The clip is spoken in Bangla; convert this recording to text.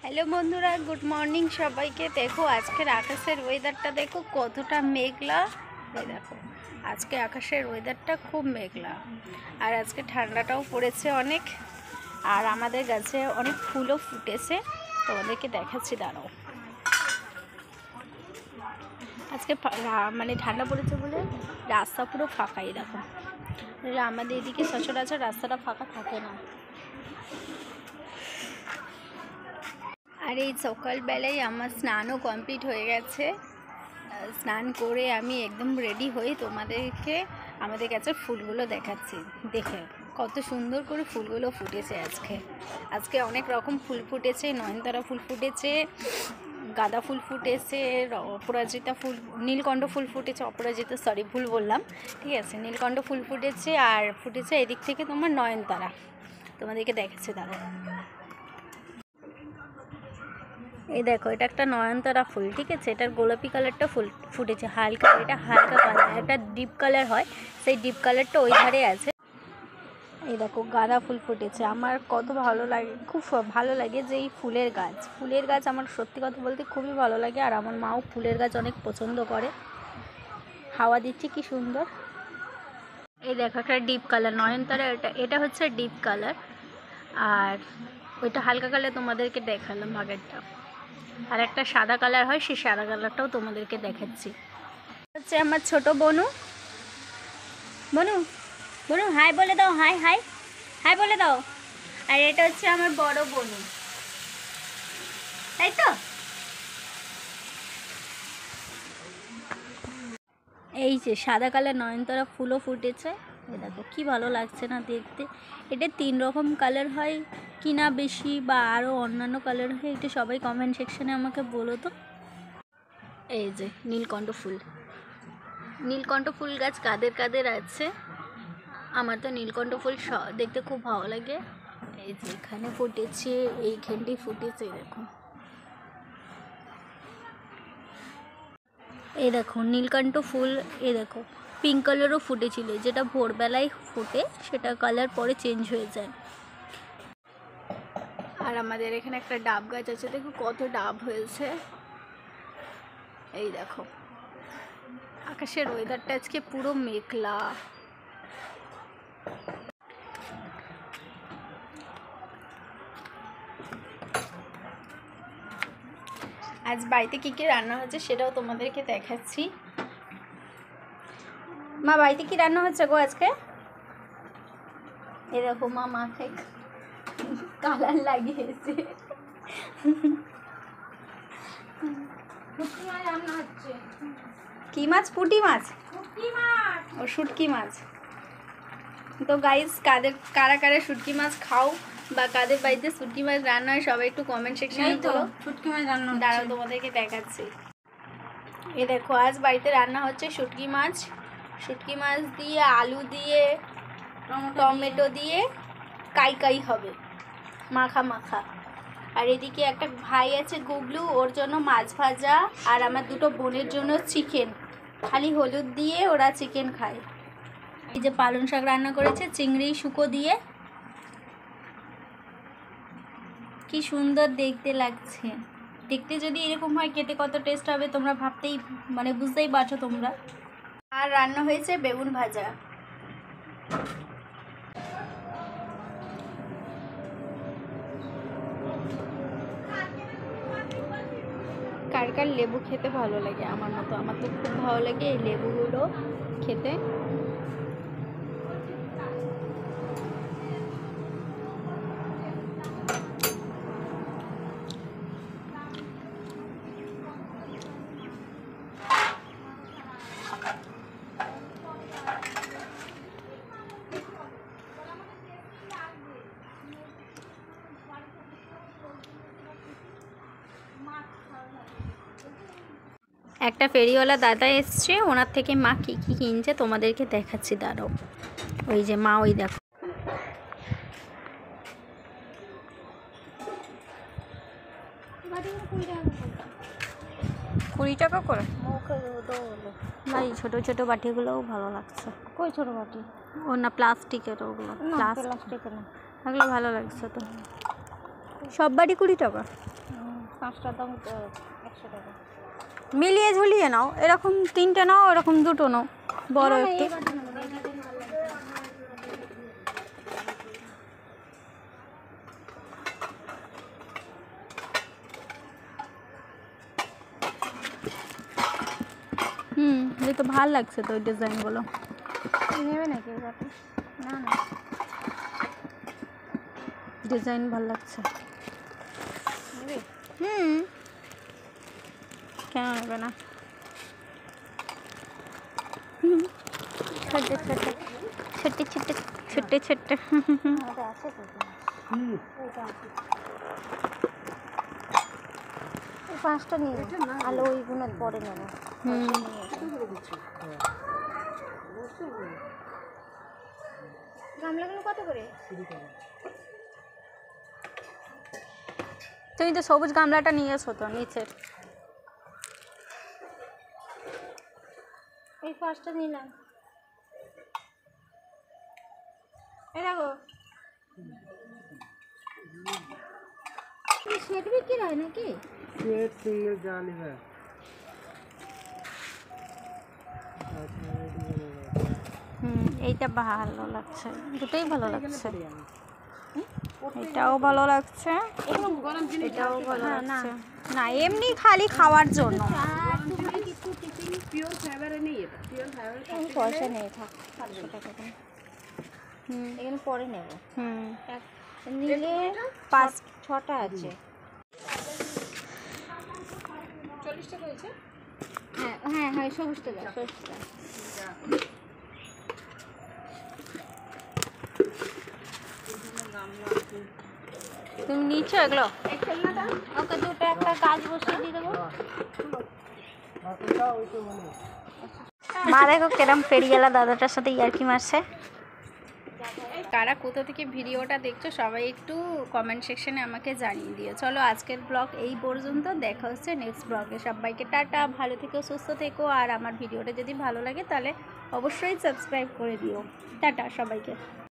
হ্যালো বন্ধুরা, গুড মর্নিং সবাইকে। দেখো আজকের আকাশের ওয়েদারটা দেখো কতটা মেঘলা। এই দেখো আজকে আকাশের ওয়েদারটা খুব মেঘলা, আর আজকে ঠান্ডাটাও পড়েছে অনেক, আর আমাদের গাছে অনেক ফুলও ফুটেছে। তোমাদেরকে দেখাচ্ছি, দাঁড়াও। আজকে মানে ঠান্ডা পড়েছে বলে রাস্তা পুরো ফাঁকাই। দেখো আমাদের এদিকে সচরাচর রাস্তাটা ফাঁকা থাকে না। আর এই সকালবেলায় আমার স্নানও কমপ্লিট হয়ে গেছে। স্নান করে আমি একদম রেডি হয়ে তোমাদেরকে আমাদের কাছে ফুলগুলো দেখাচ্ছি। দেখে কত সুন্দর করে ফুলগুলো ফুটেছে আজকে অনেক রকম ফুল ফুটেছে। নয়নতারা ফুল ফুটেছে, গাঁদা ফুল ফুটেছে, অপরাজিতা ফুল, নীলকণ্ঠ ফুল ফুটেছে। অপরাজিতা সরি, ভুল বললাম, ঠিক আছে। নীলকণ্ঠ ফুল ফুটেছে, আর ফুটেছে এদিক থেকে তোমার নয়নতারা। তোমাদেরকে দেখাচ্ছে, দাঁড়া। এই দেখো, এটা একটা নয়নতারা ফুল, ঠিক আছে। এটার গোলাপি কালারটা ফুল ফুটেছে হালকা, এটা হালকা কালার, একটা ডিপ কালার হয়, সেই ডিপ কালারটা ওই ধারে আছে। এই দেখো গাঁদা ফুল ফুটেছে। আমার কত ভালো লাগে, খুব ভালো লাগে যে এই ফুলের গাছ আমার সত্যি কথা বলতে খুবই ভালো লাগে। আর আমার মাও ফুলের গাছ অনেক পছন্দ করে। হাওয়া দিচ্ছে কি সুন্দর। এই দেখো একটা ডিপ কালার নয়নতারা, এটা হচ্ছে ডিপ কালার, আর ওইটা হালকা কালার তোমাদেরকে দেখালাম আগেরটা। আর একটা সাদা কালার হয়, সেই সাদা কালারটাও তোমাদেরকে দেখাচ্ছি। হচ্ছে আমার ছোট বনু। বনু বনু হাই বলে দাও, হাই হাই হাই বলে দাও। আর এটা হচ্ছে আমার বড় বনু, তাই তো। এই যে সাদা কালার নয়নতারা ফুলও ফুটেছে। এই দেখো কি ভালো লাগছে না দেখতে। এটা 3 রকম কালার হয় কিনা, বেশি বা আরও অন্যান্য কালার হয়, এটা সবাই কমেন্ট সেকশানে আমাকে বলো তো। এই যে নীলকণ্ঠ ফুল গাছ কাদের কাদের আছে। আমার তো নীলকণ্ঠ ফুল দেখতে খুব ভালো লাগে। এই যে এখানে ফুটেছে, এইখানটি ফুটেছে, দেখো। এই দেখো নীলকণ্ঠ ফুল, এই দেখো পিঙ্ক কালারও ফুটেছিল, যেটা ভোরবেলায় ফুটে, সেটা কালার পরে চেঞ্জ হয়ে যায়। আর আমাদের এখানে একটা ডাব গাছ আছে, দেখো কত ডাব হয়েছে। এই দেখো আকাশের ওয়েদারটা আজকে পুরো মেঘলা। আজ বাড়িতে কী কী রান্না হচ্ছে সেটাও তোমাদেরকে দেখাচ্ছি। মা, বাড়িতে কি রান্না হচ্ছে গো আজকে? এ দেখো মা মাথায় কালার লাগিয়েছে। কি মাছ? পুঁটি মাছ, ও শুটকি মাছ। তো গাইস, কারা কারা শুটকি মাছ খাও, বা কাদের বাড়িতে শুটকি মাছ রান্না হয়, সবাই একটু কমেন্ট সেকশনে বলো। শুটকি মাছ রান্না দাঁড়াও, তোমাদেরকে দেখাচ্ছি। এই দেখো আজ বাড়িতে রান্না হচ্ছে শুটকি মাছ দিয়ে, আলু দিয়ে, টমেটো দিয়ে কাই হবে, মাখা। আর এদিকে একটা ভাই আছে গুবলু, ওর জন্য মাছ ভাজা, আর আমার 2 বোনের জন্য চিকেন। খালি হলুদ দিয়ে ওরা চিকেন খায়। এই যে পালং শাক রান্না করেছে চিংড়ি শুকো দিয়ে, কি সুন্দর দেখতে লাগছে। দেখতে যদি এরকম হয়, খেতে কত টেস্ট হবে তোমরা ভাবতেই মানে বুঝতেই পারছো তোমরা। আর রান্না হয়েছে বেগুন ভাজা। কার কার লেবু খেতে ভালো লাগে আমার মতো? আমার তো খুব ভালো লাগে এই লেবুগুলো খেতে। একটা ফেরিওয়ালা দাদা এসছে, ওনার থেকে মা কী কী কিনছে তোমাদেরকে দেখাচ্ছি, দাঁড়াও। ওই যে মা, ওই দেখো। $20 করে ভাই। ছোটো ছোটো বাটিগুলোও ভালো লাগছে। কই ছোটো বাটি? ও না, প্লাস্টিকের, ওগুলো প্লাস্টিকের না, ওগুলো ভালো লাগছে তো। সব বাটি $20। 5টার দাম 100 টাকা। মিলিয়ে ঝুলিয়ে নাও, এরকম 3টে নাও, এরকম 2টো নাও, বড় একটু। এই তো ভাল লাগছে তো ওই ডিজাইনগুলো। নেবে নাকি এবারে? না না, ডিজাইন ভাল লাগছে। নেবে? কেন নেবে না? ছোট্ট ছোট্ট ছোট্টে ছোট্টে ছোট্টে ছোট্টে। আমাদের আছে তো। এই 5টা নিয়ে আলো ওইগুলো পরে নেবো। গামলাগুলো কত করে? তুমি তো সবুজ গামলাটা নিয়ে এসো তো নিচের। এই 5টা নিলাম। এই দেখো সেট বিক্রি হয় নাকি? सेट सिंगल जाली है। এইটা ভালো লাগছে, দুটোই ভালো লাগছে। এটাও ভালো লাগছে, এটাও ভালো লাগছে। না এমনি খালি খাওয়ার জন্য। পয়সা নেই, থাক 500 টাকা করে। এখানে পরে নেব। নিলে 6টা আছে। 40 টাকা হয়েছে। হ্যাঁ হ্যাঁ হ্যাঁ, সবুজটা দাও, সবুজটা। তুমি নিচ্ছ এগুলো? ওকে দুটো একটা কাজ বসিয়ে দিয়ে দেবো। মা দেখো কেরম পেরিয়ালা দাদাটার সাথে ইয়ার্কি মারছে। কারা কোথা থেকে ভিডিওটা দেখছো সবাই একটু কমেন্ট সেকশনে আমাকে জানিয়ে দিও। চলো আজকের ব্লগ এই পর্যন্ত, দেখা হচ্ছে নেক্সট ব্লগে। সবাইকে টাটা, ভালো থেকো, সুস্থ থেকো। আর আমার ভিডিওটা যদি ভালো লাগে তাহলে অবশ্যই সাবস্ক্রাইব করে দিও। টাটা সবাইকে।